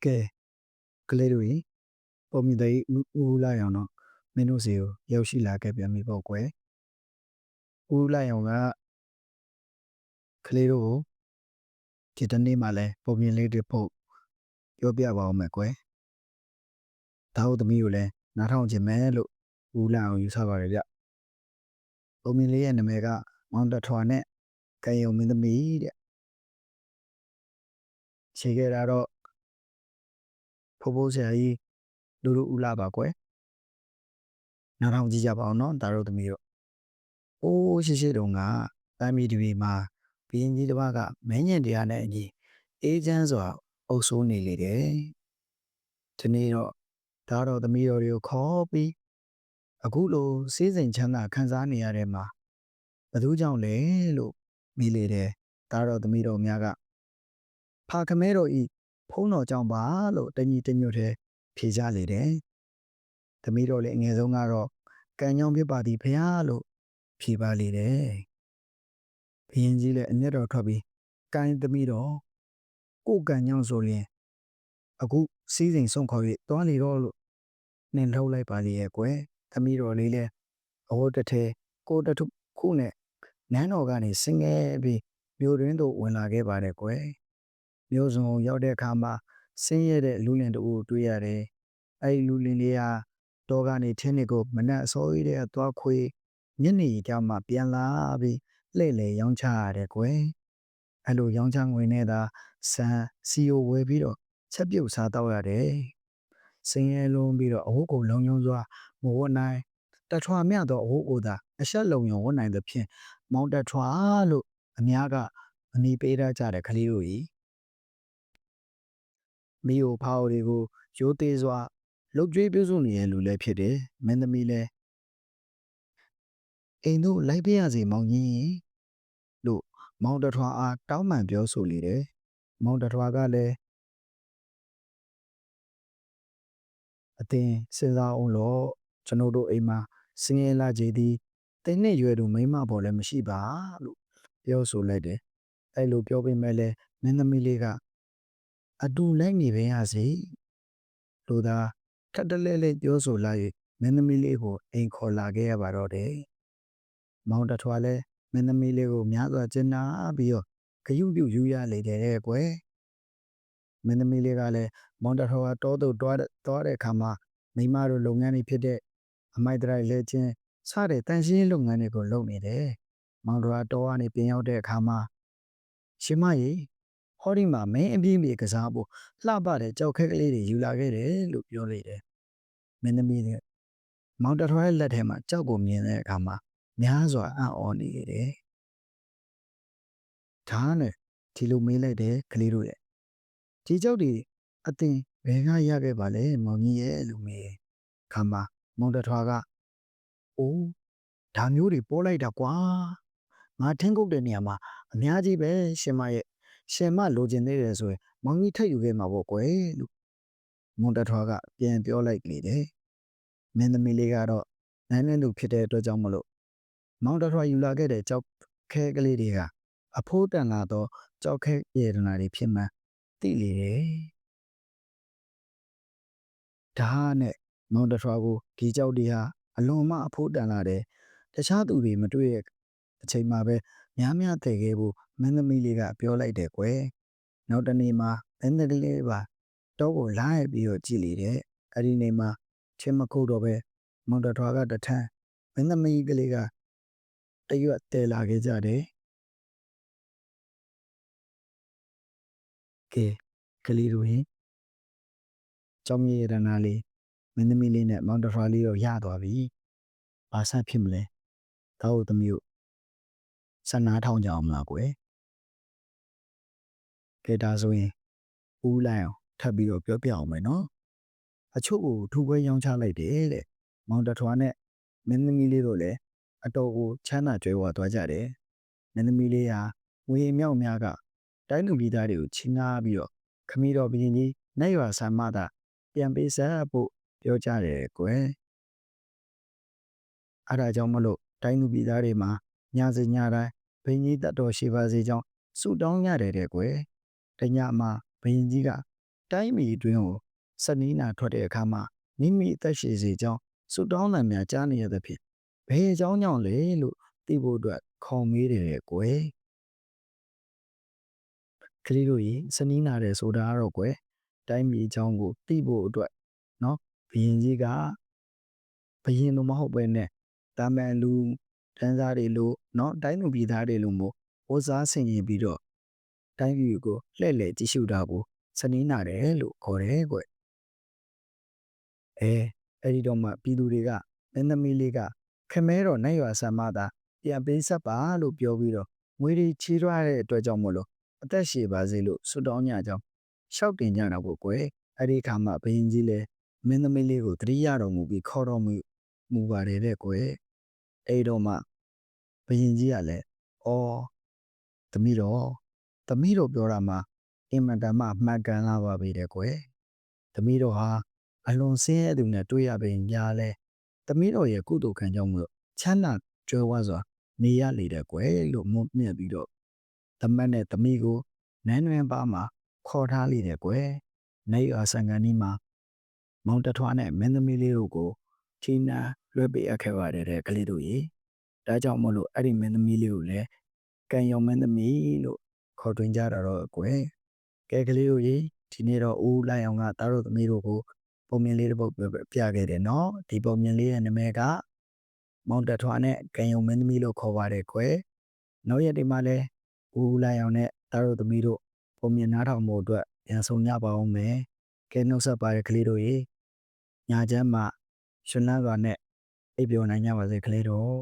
ကဲကလေးတို့ရေပုံမြင်သိဦးလိုက်အောင်တော့မင်းတို့စီကိုရောက်ရှိလာခဲ့ပြန်ပြီပေါ့ကွယ်ဦးလိုက်အောင်ကလေးတို့ကိုဒီတနေ့မှလည်းပုံမြင်လေးတွေပို့ပြောပြပါအောင်မယ်ကွယ်ဒါဟုတ်သမီးကိုလည်းနားထောင်ခြင်းမဲလို့ဦးလိုက်အောင်ယူဆပါတယ်ဗျပုံမြင်လေးရဲ့နာမည်ကမောင်တထွာနဲ့ကံယုံမင်းသမီးတဲ့ခြေခဲ့တာတော့ဖိုးဆရာကြီးလူဦးလာပါကွယ်နားထောင်ကြည့်ကြပါအောင်နော်ဒါတို့သမီးတို့အိုးရှိတုန်းကတိုင်းပြည်ဒီမှာဘီရင်ကြီးတစ်ပါးကမင်းညင်တရားနဲ့အညီအေးချမ်းစွာအုပ်စိုးနေလေတယ်ဒီနေ့တော့ဒါတော့သမီးတော်တွေကိုခေါ်ပြီးအခုလိုစေးစိမ်ချမ်းသာခံစားနေရတဲ့မှာဘယ်သူကြောင့်လဲလို့မေးလေတယ်ဒါတော့သမီးတော်များကဖာခမဲတော်ဤဖုံးတော်ကြောင့်ပါလို့တညီတညွတ်တည်းဖြေကြလေတယ်သမီးတော်လည်းအငယ်ဆုံးကတော့ကံကြောင့်ဖြစ်ပါသည်ဖရာလို့ဖြေပါလေတယ်ဘုရင်ကြီးလည်းအမျက်တော်ထွက်ပြီးကိုင်းသမီးတော်ကိုကံကြောင့်ဆိုရင်အခုစီးစိမ်ဆုံးခေါ်၍တွားလေတော့လို့နှင်ထုတ်လိုက်ပါလေရဲ့ကွယ်သမီးတော်လေးလည်းအဝတ်တစ်ထည်ကိုတထုခုနဲ့နန်းတော်ကနေဆင်းခဲ့ပြီးမြို့တွင်သို့ဝင်လာခဲ့ပါတယ်ကွယ်မြို့စုံရောက်တဲ့အခါမှာဆင်းရဲတဲ့လူလင်တို့တွေ့ရတယ်အဲ့လူလင်လေးဟာတောကနေထင်းတွေကိုမနှက်အစိုးရတဲ့သွားခွေညနေကြောင်မှပြန်လာပြီးလှည့်လေရောင်းချရတယ်ကွယ်အဲ့လိုရောင်းချငွေနဲ့သာဆန်စီယိုဝယ်ပြီးတော့ချက်ပြုတ်စားတော့ရတယ်ဆင်းရဲလုံးပြီးတော့အဝတ်ကိုလုံယုံစွာမဝတ်နိုင်တထွာမြတော့အဝတ်ကိုသာအဆက်လုံယုံဝတ်နိုင်သဖြင့်မောင်တထွာလို့အများကအမည်ပေးကြတဲ့ကလေးတို့ကြီးမိယိုဖာအိုတွေကိုရိုးသေးစွာလှုပ်ကြွေးပြုစုနေတဲ့လူလည်းဖြစ်တယ်မင်းသမီးလည်းအိမ်တို့လိုက်ပြရစီမောင်ကြီးလို့မောင်တထွာအားတောင်းပန်ပြောဆိုလေတယ်မောင်တထွာကလည်းအတင်းစဉ်းစားအောင်လို့ကျွန်တော်တို့အိမ်မှာစင်းရဲလာကြသည်တင်းနဲ့ရွယ်သူမိမပေါ်လည်းမရှိပါလို့ပြောဆိုလိုက်တယ်အဲ့လိုပြောပေးမဲ့လဲမင်းသမီးလေးကအတူလိုက်နေပဲရစီလို့သာခက်တလဲလဲပြောဆိုလိုက်မင်းသမီးလေးကိုအိမ်ခေါ်လာခဲ့ရပါတော့တယ်မောင်တထွာလည်းမင်းသမီးလေးကိုများစွာကျဉ်းနာပြီးတော့ဂယုပြုယူရလေတယ်ကွယ်မင်းသမီးလေးကလည်းမောင်တထွာတောသို့တွားတဲ့အခါမှာမိမတို့လုပ်ငန်းတွေဖြစ်တဲ့အမိုက်တရိုက်လဲချင်းစတဲ့တန်ရှင်းလုပ်ငန်းတွေကိုလုပ်နေတယ်မောင်တထွာတောကနေပြင်ရောက်တဲ့အခါမှာရှင်မကြီးဟောဒီမှာမင်းအပြင်းပြေကစားဖို့လှပတဲ့ကြောက်ခက်ကလေးတွေယူလာခဲ့တယ်လို့ပြောလိုက်တယ်မင်းသမီးကမောင်တထွာရဲ့လက်ထဲမှာကြောက်ကိုမြင်တဲ့အခါမှာများစွာအံ့ဩနေတယ်ဒါနဲ့ဒီလိုမေးလိုက်တယ်ကလေးတို့ရဲ့ဒီကြောက်တွေအတင်ဘယ်ကရခဲ့ပါလဲမောင်ကြီးရဲ့လို့မေးခါမှာမောင်တထွာကအိုးဒါမျိုးတွေပေါ်လိုက်တာကွာငါထင်းကုတ်တဲ့နေရာမှာအများကြီးပဲရှင်မရဲ့ရှင်မလိုချင်သေးတယ်ဆိုရင်မောင်ကြီးထပ်ယူခဲ့မှာပေါ့ကွယ်လို့မွန်တထွားကပြန်ပြောလိုက်လေတယ်မင်းသမီးလေးကတော့နိုင်နေသူဖြစ်တဲ့အတွက်ကြောင့်မလို့မောင်တထွားယူလာခဲ့တဲ့ကြောက်ခဲကလေးတွေကအဖိုးတန်လာတော့ကြောက်ခဲရတနာတွေဖြစ်မှန်းသိလေတယ်ဒါနဲ့မောင်တထွားကိုဒီကြောက်တွေဟာအလွန်မှအဖိုးတန်လာတယ်တခြားသူတွေမတွေ့ရဲ့အချိန်မှာပဲများတည်ခဲ့ဖို့မင်းသမီးလေးကပြောလိုက်တယ်ကွယ်နောက်တနေ့မှာမင်းသမီးလေးပါတော့ကိုလာရပြီးတော့ကြည်လေတဲ့အဲ့ဒီနေ့မှာချင်းမခုတ်တော့ပဲမောင်တထွားကတထမ်းမင်းသမီးကလေးကတရွတ်တဲလာခဲ့ကြတယ်ကဲကလေးတို့ရင်ကျောင်းမြေရတနာလေးမင်းသမီးလေးနဲ့မောင်တထွားလေးတော့ရသွားပြီဘာဆက်ဖြစ်မလဲတောက်သမီးတို့ဆန္နာထောင်းကြအောင်မလားကွယ်ကဲဒါဆိုရင်ဦးလိုက်အောင်ထပ်ပြီးတော့ပြောပြအောင်မယ်နော်အချို့ကိုထူပွဲရောင်းချလိုက်တယ်တဲ့မောင်တထွားနဲ့မင်းသမီးလေးတို့လည်းအတော်ကိုချမ်းသာကြွယ်ဝသွားကြတယ်မင်းသမီးလေးဟာငွေမြောက်များကတိုင်းလူပြည်သားတွေကိုချင်းနာပြီးတော့ခမီးတော်ဘုရင်ကြီးနိုင်ရွာဆမ်းမသာပြန်ပေးဆက်ဖို့ပြောကြတယ်ကွယ်အဲ့ဒါကြောင့်မလို့တိုင်းလူပြည်သားတွေမှာညစဉ်ညတိုင်းဘုရင်ကြီးတတ်တော်ရှိပါစေကြောင်းဆုတောင်းရတယ်တဲ့ကွယ်တညမှာဘုရင်ကြီးက တိုင်းပြည်အတွင်းကိုစနီးနာထွက်တဲ့အခါမှာမိမိအသက်ရှည်စေကြောင်းဆုတောင်းသံများကြားနေရသဖြင့်ဘယ်အကြောင်းကြောင့်လဲလို့သိဖို့အတွက်ခေါ်မေးတယ်ကွယ်ကလေးတို့ရေစနီးနာတယ်ဆိုတာကတော့ကွယ်တိုင်းပြည်အကြောင်းကိုသိဖို့အတွက်နော်ဘုရင်ကြီးကဘုရင်လိုမဟုတ်ပဲနဲ့တာမန်လူတန်းစားတွေလိုနော်တိုင်းသူပြည်သားတွေလိုမျိုးဝတ်စားဆင်ခြင်ပြီးတော့တိုင်းပြည်ကိုလှည့်လည်ကြည့်ရှုတာကိုစနီးနာတယ်လို့ခေါ်တယ်ကွအဲ့ဒီတော့မှပြည်သူတွေကမင်းသမီးလေးကခမဲတော်နိုင်ရွာဆံမသာပြန်ပေးဆက်ပါလို့ပြောပြီးတော့ငွေတွေချေးရတဲ့အတွက်ကြောင့်မို့လို့အသက်ရှည်ပါစေလို့ဆုတောင်းကြကြောင်းရှောက်တင်ကြတာပေါ့ကွယ်အဲ့ဒီအခါမှာဘုရင်ကြီးလည်းမင်းသမီးလေးကိုတတိယတော်မူပြီးခေါ်တော်မူပါတယ်တဲ့ကွယ်အဲ့တော့မှဘုရင်ကြီးကလည်းအော်သမီးတော်ပြောတာမှာအင်မတန်မှမှန်ကန်လာပါပြီတဲ့ကွယ်သမီးတော်ဟာအလွန်ဆင်းရဲသူနဲ့တွေ့ရပင်ညာလဲသမီးတော်ရဲ့ကုသိုလ်ခံကြောင့်မို့ချမ်းသာကြွယ်ဝစွာနေရလေတဲ့ကွယ်လို့မွန်းမြတ်ပြီးတော့သမက်နဲ့သမီးကိုနန်းတွင်ပါမှာခေါ်ထားလေတဲ့ကွယ်နေရဆန်ကန်ဒီမှာမောင်တထွားနဲ့မင်းသမီးလေးတို့ကိုချီးနာလွှဲပေးအပ်ခဲ့ပါတယ်တဲ့ကလေးတို့ရေဒါကြောင့်မို့လို့အဲ့ဒီမင်းသမီးလေးကိုလည်းကံရောင်မင်းသမီးလို့ခေါ်တွင်ကြတာတော့ကွယ်ကဲကလေးတို့ရေဒီနေ့တော့ဦးလိုက်အောင်ကသားတို့သမီးတို့ကိုပုံမြင်လေးတစ်ပုဒ်ပြခဲ့တယ်နော်ဒီပုံမြင်လေးရဲ့နာမည်ကမောင်တထွားနဲ့ကံရုံမင်းသမီးလို့ခေါ်ပါတယ်ခွဲနောက်ရက်ဒီမှာလဲဦးလိုက်အောင်နဲ့သားတို့သမီးတို့ပုံမြင်နားထောင်မှုအတွက်ပြန်ဆောင်ကြပါအောင်မယ်ကဲနှုတ်ဆက်ပါရကလေးတို့ရေညာချမ်းမှာရှင်လန်းစွာနဲ့အိပ်ပျော်နိုင်ကြပါစေကလေးတို့